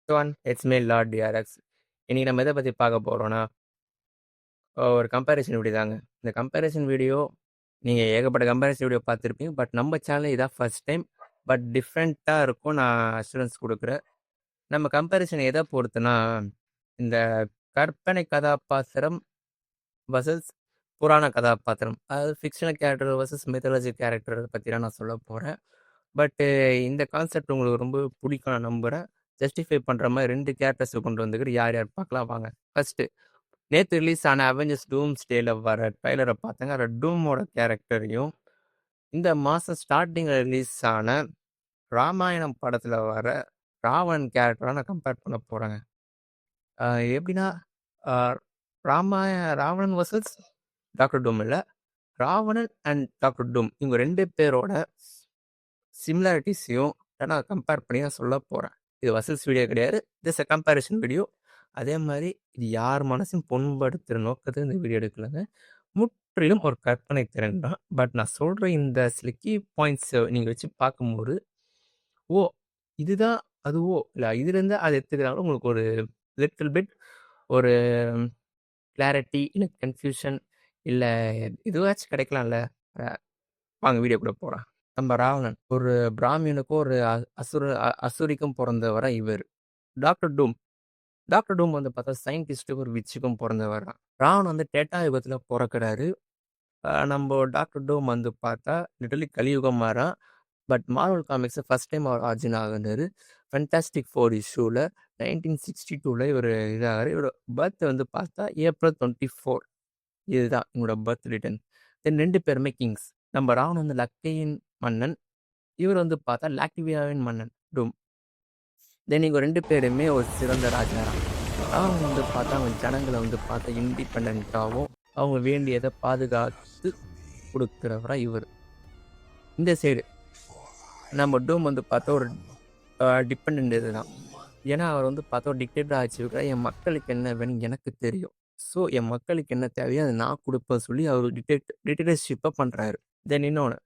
One it's me Lord TRX. இன்னைக்கு நம்ம எதை பற்றி பார்க்க போகிறோம்னா, ஒரு கம்பேரிசன் வீடியோ தாங்க. இந்த கம்பேரிசன் வீடியோ நீங்கள் ஏகப்பட்ட கம்பேரிசன் வீடியோ பார்த்துருப்பீங்க. பட் நம்ம சேனல் இதான் ஃபர்ஸ்ட் டைம். பட் டிஃப்ரெண்ட்டாக இருக்கும். நான் அஷூரன்ஸ் கொடுக்குறேன். நம்ம கம்பேரிசன் எதை பொறுத்துனா, இந்த கற்பனை கதாபாத்திரம் வர்சஸ் புராண கதாபாத்திரம், அதாவது fictional character versus mythology character பற்றி தான் நான் சொல்ல போகிறேன். பட்டு இந்த கான்செப்ட் உங்களுக்கு ரொம்ப பிடிக்கும் நான் நம்புகிறேன். ஜஸ்டிஃபை பண்ணுற மாதிரி 2 கேரக்டர்ஸை கொண்டு வந்துக்கிட்டு யார் யார் பார்க்கலாம் வாங்க. ஃபர்ஸ்ட்டு நேற்று ரிலீஸ் ஆன அவெஞ்சர்ஸ் டூம்ஸ்டேல வர ட்ரைலரை பார்த்தேங்க. அதில் டூமோட கேரக்டரையும் இந்த மாதம் ஸ்டார்டிங்கில் ரிலீஸ் ஆன ராமாயணம் படத்தில் வர ராவணன் கேரக்டரை நான் கம்பேர் பண்ண போகிறேங்க. எப்படின்னா ராவணன் வர்சஸ் டாக்டர் டூம் இல்லை, ராவணன் அண்ட் டாக்டர் டூம் இவங்க 2 பேரோட சிமிலாரிட்டிஸையும் நான் கம்பேர் பண்ணி தான் சொல்ல போகிறேன். இது வர்சஸ் வீடியோ கிடையாது, திஸ் அ கம்பேரிசன் வீடியோ. அதே மாதிரி இது யார் மனசையும் புண்படுத்துகிற நோக்கத்தில் இந்த வீடியோ எடுக்கலைங்க. முற்றிலும் ஒரு கற்பனை திறன் தான். பட் நான் சொல்கிற இந்த சில கீ பாயிண்ட்ஸை நீங்கள் வச்சு பார்க்கும்போது, ஓ இதுதான் அதுவோ இல்லை இதுலேருந்து அதை எடுத்துக்கிறாங்களோ உங்களுக்கு ஒரு லிட்டில் பிட் ஒரு கிளாரிட்டி இல்லை கன்ஃபியூஷன் இல்லை இதுவாச்சும் கிடைக்கலாம்ல. வாங்க வீடியோ கூட போகிறேன். நம்ம ராவணன் ஒரு பிராமியனுக்கும் ஒரு அசுரிக்கும் பிறந்தவரா இவர். டாக்டர் டூம் வந்து பார்த்தா சயின்டிஸ்ட்டுக்கும் ஒரு விச்சுக்கும் பிறந்தவர் தான். ராவணன் வந்து டேட்டா யுகத்தில் பிறக்கிறாரு. நம்ம டாக்டர் டூம் வந்து பார்த்தா லிட்டரலி கலியுகம் மாறான். பட் மார்வல் காமிக்ஸை ஃபஸ்ட் டைம் அவர் ஆர்ஜின் ஆகுனாரு. ஃபென்டாஸ்டிக் 4 இஷ்யூவில் 1962 இவர் இதாகிறார். இவரோட பர்த் வந்து பார்த்தா ஏப்ரல் 24. இதுதான் இவங்களோட பர்த் ரிட்டன். தென் 2 பேருமே கிங்ஸ். நம்ம ராவணன் வந்து லக்கையின் மன்னன், இவர் வந்து பார்த்தா லாக்டிவியாவின் மன்னன் டூம். தென் இவங்க 2 பேருமே ஒரு சிறந்த ராஜாராம். ராவணன் வந்து பார்த்தா அவங்க ஜனங்களை வந்து பார்த்தா இண்டிபெண்ட்டாகவும் அவங்க வேண்டியதை பாதுகாத்து கொடுக்குறவரா இவர். இந்த சைடு நம்ம டூம் வந்து பார்த்தா ஒரு டிபெண்ட் இதுதான். ஏன்னா அவர் வந்து பார்த்தா ஒரு டிக்டேட்டர் ஆச்சு. என் மக்களுக்கு என்ன வேணும் எனக்கு தெரியும், ஸோ என் மக்களுக்கு என்ன தேவையோ அதை நான் கொடுப்பேன் சொல்லி அவர் டிக்டேட்டர்ஷிப்பை பண்ணுறாரு. தென் இன்னொன்று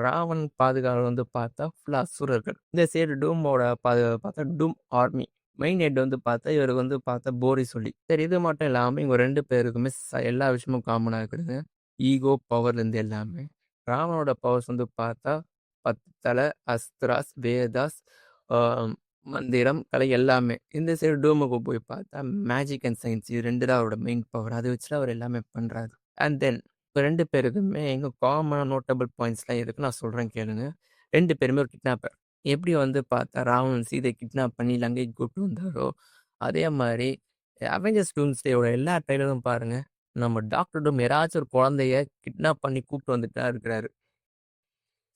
ராவன் பாதுகாவல் வந்து பார்த்தா ஃபுல்லாக அசுரர்கள். இந்த சைடு டூமோட பார்த்தா டூம் ஆர்மி மெயின் ஹெட் வந்து பார்த்தா இவர் வந்து பார்த்தா போரி சொல்லி. சரி, இது மட்டும் இல்லாமல் இவங்க 2 பேருக்குமே எல்லா விஷயமும் காமனாக இருக்குதுங்க. ஈகோ பவர்லேருந்து எல்லாமே. ராவனோட பவர்ஸ் வந்து பார்த்தா 10 தலை, அஸ்திராஸ், வேதாஸ், மந்திரம், கலை எல்லாமே. இந்த சைடு டூமுக்கு போய் பார்த்தா மேஜிக் அண்ட் சயின்ஸ் இது 2 தான் அவரோட மெயின் பவர். அதை வச்சு அவர் எல்லாமே பண்ணுறாரு. அண்ட் தென் இப்போ 2 பேருக்குமே எங்கள் காமனாக நோட்டபிள் பாயிண்ட்ஸ்லாம் இருக்குது, நான் சொல்கிறேன் கேளுங்க. 2 பேருமே ஒரு கிட்னாப்பர். எப்படி வந்து பார்த்தா ராவணன் சீதை கிட்னாப் பண்ணி லங்கைக்கு கூப்பிட்டு வந்தாரோ, அதே மாதிரி அவெஞ்சர்ஸ் டூம்ஸ்டேயோட எல்லா ட்ரைலரும் பாருங்கள். நம்ம டாக்டர் டூம் யாராச்சும் ஒரு குழந்தைய கிட்னாப் பண்ணி கூப்பிட்டு வந்துட்டு தான் இருக்கிறாரு.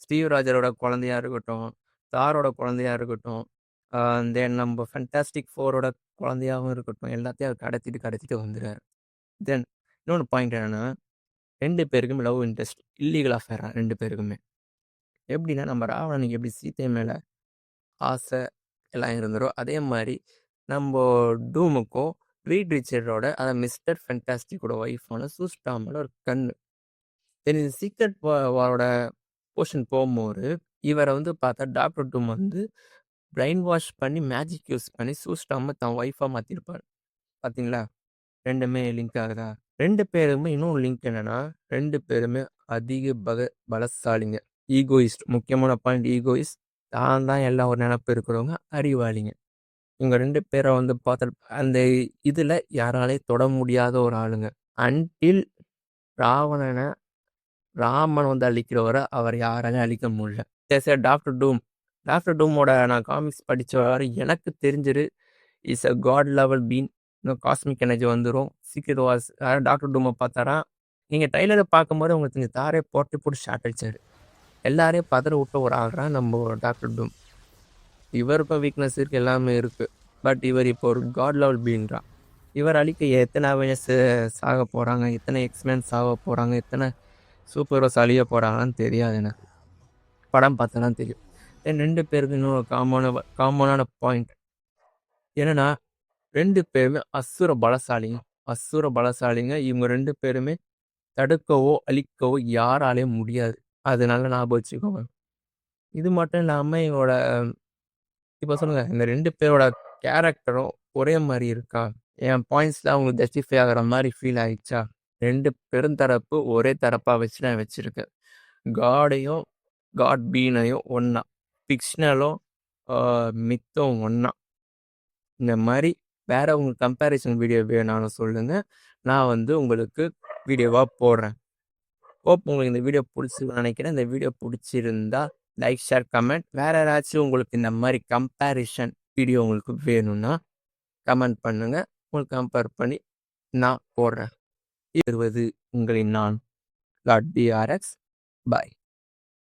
ஸ்டீவ் ராஜரோட குழந்தையா இருக்கட்டும், தாரோட குழந்தையா இருக்கட்டும், தென் நம்ம ஃபென்டாஸ்டிக் 4ஓட குழந்தையாகவும் இருக்கட்டும், எல்லாத்தையும் அவர் கடத்திட்டு வந்துடுறாரு. தென் இன்னொன்று பாயிண்ட் என்னென்னா, 2 பேருக்குமே லவ் இன்ட்ரெஸ்ட், இல்லீகல் அஃபேர் 2 பேருக்குமே. எப்படின்னா நம்ம ராவணனுக்கு எப்படி சீத்தை மேலே ஆசை எல்லாம் இருந்துரோ, அதே மாதிரி நம்ம டூமுக்கும் ரீட் ரிச்சர்டோட அதை மிஸ்டர் ஃபென்டாஸ்டிக்கோட ஒய்ஃபான சூஸ்டாம் மேலே ஒரு கண்ணு. தென் இந்த சீக்ரெட் வாரோட போர்ஷன் போகும்போது இவரை வந்து பார்த்தா டாக்டர் டூம் வந்து பிரைன் வாஷ் பண்ணி மேஜிக் யூஸ் பண்ணி சூஸ்டாம தன் ஒய்ஃபாக மாற்றிருப்பார். பார்த்தீங்களா, 2மே லிங்க் ஆகுதா? 2 பேருமே இன்னொரு லிங்க் என்னன்னா, 2 பேருமே அதிக பலசாலிங்க. ஈகோயிஸ்ட், முக்கியமான பாயிண்ட் ஈகோயிஸ்ட். தான் எல்லாம் ஒரு நினப்பு இருக்கிறவங்க, அறிவாளிங்க. இவங்க 2 பேரை வந்து பார்த்து அந்த இதில் யாராலையும் தொட முடியாத ஒரு ஆளுங்க. அன்டில் ராமன் வந்து அழிக்கிறவரை அவர் யாராலையும் அழிக்க முடியல. சரி, டாக்டர் டூமோட நான் காமிக்ஸ் படித்த வரை எனக்கு தெரிஞ்சது is a god level been. இன்னும் காஸ்மிக் எனர்ஜி வந்துடும். சீக்கிரம் வாஸ் டாக்டர் டூமை பார்த்தாரா, நீங்கள் ட்ரைலரை பார்க்கும்போது உங்களுக்கு இந்த தாரே போட்டு ஷார்ட் அடிச்சார். எல்லாரையும் பதற விட்ட ஒரு ஆள்றான் நம்ம டாக்டர் டூம். இவருக்கும் வீக்னஸ் இருக்குது, எல்லாமே இருக்குது. பட் இவர் இப்போ ஒரு காட் லெவல் பீன்றான். இவர் அழிக்க எத்தனை அவெஞ்சர்ஸ் சாக போகிறாங்க, எத்தனை எக்ஸ்மென் சாக போகிறாங்க, எத்தனை சூப்பர் ஹீரோஸ் அழிய போகிறாங்கன்னு தெரியாது எனக்கு. படம் பார்த்தா தான் தெரியும். 2 பேருக்கு இன்னும் காமனான பாயிண்ட் என்னன்னா, 2 பேருமே அசுர பலசாலிங்க. இவங்க 2 பேருமே தடுக்கவோ அழிக்கவோ யாராலையும் முடியாது. அதனால ஞாபகம் வச்சுக்கோங்க. இது மட்டும் இல்லாமல் இவங்களோட இப்போ சொல்லுங்க, இந்த 2 பேரோட கேரக்டரும் ஒரே மாரி இருக்கா? என் பாயிண்ட்ஸ்லாம் உங்களுக்கு ஜஸ்டிஃபை ஆகுற மாரி ஃபீல் ஆயிடுச்சா? 2 பெருந்தரப்பு ஒரே தரப்பா வச்சு நான் வச்சிருக்கேன். காடையும், காட் பீனையும் ஒண்ணா, ஃபிக்ஷனலும் மித்தும் ஒண்ணா. இந்த மாரி வேற உங்களுக்கு கம்பேரிசன் வீடியோ வேணாலும் சொல்லுங்க. நான் வந்து உங்களுக்கு வீடியோவா போடுறேன். ஹோப் உங்களுக்கு இந்த வீடியோ புடிச்சிருக்கும்னு நினைக்கிறேன். இந்த வீடியோ புடிச்சிருந்தா லைக், ஷேர், கமெண்ட். வேற யாராச்சும் உங்களுக்கு இந்த மாரி கம்பேரிசன் வீடியோ உங்களுக்கு வேணும்னா கமெண்ட் பண்ணுங்க. உங்களுக்கு கம்பேர் பண்ணி நான் போடுறேன். உங்களின் நான் லார்ட் டிஆர்எக்ஸ். பாய்.